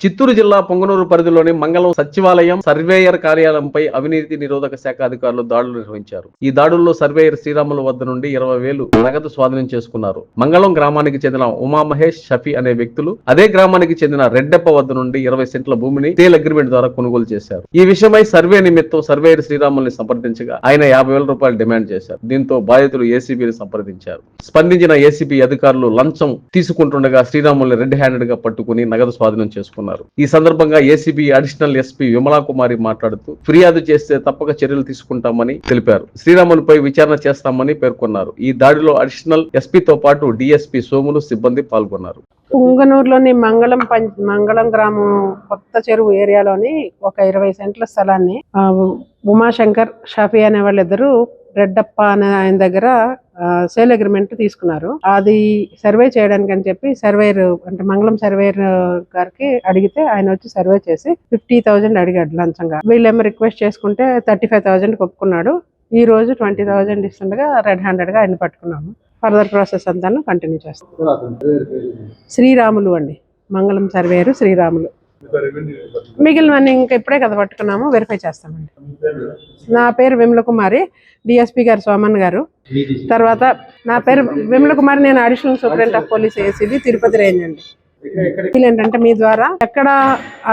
చిత్తూరు జిల్లా పొంగనూరు పరిధిలోని మంగళం సచివాలయం సర్వేయర్ కార్యాలయంపై అవినీతి నిరోధక శాఖ అధికారులు దాడులు నిర్వహించారు. ఈ దాడుల్లో సర్వేయర్ శ్రీరాములు వద్ద నుండి 20,000 నగదు స్వాధీనం చేసుకున్నారు. మంగళం గ్రామానికి చెందిన ఉమామహేష్, షఫీ అనే వ్యక్తులు అదే గ్రామానికి చెందిన రెడ్డెప్ప వద్ద నుండి 20 సెంట్ల భూమిని సేల్ అగ్రిమెంట్ ద్వారా కొనుగోలు చేశారు. ఈ విషయమై సర్వే నిమిత్తం సర్వేయర్ శ్రీరాముల్ని సంప్రదించగా ఆయన 50,000 రూపాయలు డిమాండ్ చేశారు. దీంతో బాధితులు ఏసీబీని సంప్రదించారు. స్పందించిన ఏసీబీ అధికారులు లంచం తీసుకుంటుండగా శ్రీరాముల్ని రెడ్ హ్యాండెడ్ గా పట్టుకుని నగదు స్వాధీనం చేసుకున్నారు. ఈ సందర్భంగా ఏసీబీ అడిషనల్ ఎస్పీ విమలా కుమారి మాట్లాడుతూ ఫిర్యాదు చేస్తే తప్పక చర్యలు తీసుకుంటామని తెలిపారు. శ్రీరాములపై విచారణ చేస్తామని పేర్కొన్నారు. ఈ దాడిలో అడిషనల్ ఎస్పీతో పాటు డిఎస్పీ సోములు, సిబ్బంది పాల్గొన్నారు. పుంగనూరులోని మంగళం గ్రామం కొత్త చెరువు ఏరియాలోని ఒక 20 సెంట్ల స్థలాన్ని ఉమాశంకర్, షఫీ అనే వాళ్ళిద్దరూ రెడ్డప్ప అనే ఆయన దగ్గర సేల్ అగ్రిమెంట్ తీసుకున్నారు. అది సర్వే చేయడానికి అని చెప్పి సర్వేయర్ అంటే మంగళం సర్వేయర్ గారికి అడిగితే ఆయన వచ్చి సర్వే చేసి 50,000 అడిగాడు లంచంగా. వీళ్ళేమో రిక్వెస్ట్ చేసుకుంటే 35,000 ఒప్పుకున్నాడు. ఈ రోజు 20,000 ఇస్తుండగా రెడ్ హ్యాండెడ్ గా ఆయన పట్టుకున్నాము. ఫర్దర్ ప్రాసెస్ అంతా కంటిన్యూ చేస్తాం. శ్రీరాములు అండి, మంగళం సర్వేయర్ శ్రీరాములు. మిగిలినవన్నీ ఇంకా ఇప్పుడే కదా పట్టుకున్నాము, వెరిఫై చేస్తామండి. నా పేరు విమల కుమారి, డిఎస్పీ గారు సోమన్ గారు. తర్వాత నా పేరు విమల కుమారి, నేను additional superintendent of police ACB Tirupati range అండి. ఏంటంటే మీ ద్వారా ఎక్కడ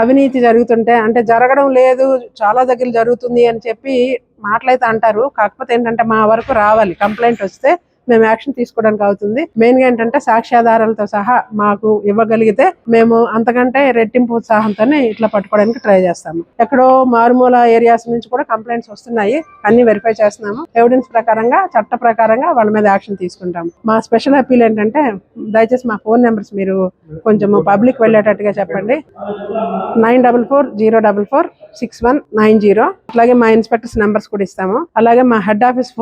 అవినీతి జరుగుతుంటే అంటే జరగడం లేదు, చాలా దగ్గర జరుగుతుంది అని చెప్పి మాటలైతే అంటారు. కాకపోతే ఏంటంటే మా వరకు రావాలి, కంప్లైంట్ వస్తే మేము యాక్షన్ తీసుకోవడానికి అవుతుంది. మెయిన్ గా ఏంటంటే సాక్ష్యాధారాలతో సహా మాకు ఇవ్వగలిగితే మేము అంతకంటే రెట్టింపు ఉత్సాహంతోనే ఇట్లా పట్టుకోవడానికి ట్రై చేస్తాము. ఎక్కడో మారుమూల ఏరియాస్ నుంచి కూడా కంప్లైంట్స్ వస్తున్నాయి, అన్ని వెరిఫై చేస్తున్నాము. ఎవిడెన్స్ ప్రకారంగా, చట్ట ప్రకారంగా వాళ్ళ మీద యాక్షన్ తీసుకుంటాము. మా స్పెషల్ అపీల్ ఏంటంటే దయచేసి మా ఫోన్ నెంబర్స్ మీరు కొంచెం పబ్లిక్ వెళ్ళేటట్టుగా చెప్పండి. 9404446190. అలాగే మా ఇన్స్పెక్టర్స్ నెంబర్స్ కూడా ఇస్తాము. అలాగే మా హెడ్ ఆఫీస్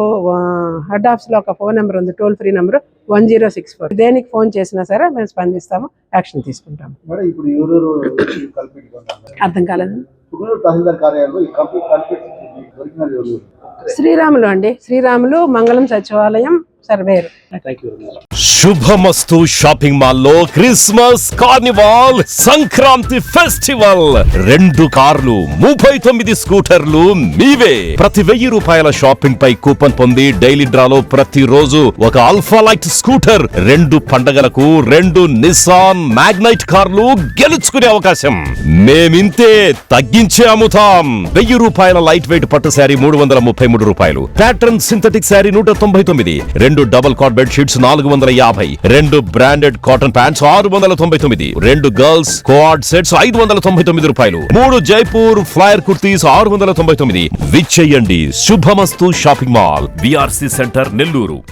లో ఒక ఫోన్ నెంబర్ ఉంది, టోల్ ఫ్రీ నెంబర్ 1064. దేనికి ఫోన్ చేసినా సరే మేము స్పందిస్తాము, యాక్షన్ తీసుకుంటాము. అర్థం కాలేదు. శ్రీరాములు అండి, శ్రీరాములు మంగళం సచివాలయం సర్వేయర్. శుభమస్తు షాపింగ్ మాల్ లో క్రిస్మస్ కార్నివాల్ సంక్రాంతి ఫెస్టివల్ 2 కార్లు 39 స్కూటర్లు మీవే. ప్రతి 1,000 రూపాయల షాపింగ్ పై కూపన్ పొంది డైలీ డ్రాలో ప్రతిరోజు ఒక ఆల్ఫా లైట్ స్కూటర్, 2 పండగలకు 2 నిస్సాన్ మ్యాగ్నైట్ కార్లు గెలుచుకునే అవకాశం. మేమింతే తగ్గించే అమ్ముతాం. 1,000 రూపాయల లైట్ వెయిట్ పట్టు శారీ 333 రూపాయలు, pattern synthetic sari 199, 2 double cot bed sheets 450, 2 branded cotton pants 699, 2 girls coord sets 599 రూపాయలు, 3 జైపూర్ ఫ్లైర్ కుర్తీస్ 699. విచ్చేయండి. Shubhamastu shopping mall, VRC centre, Nellore.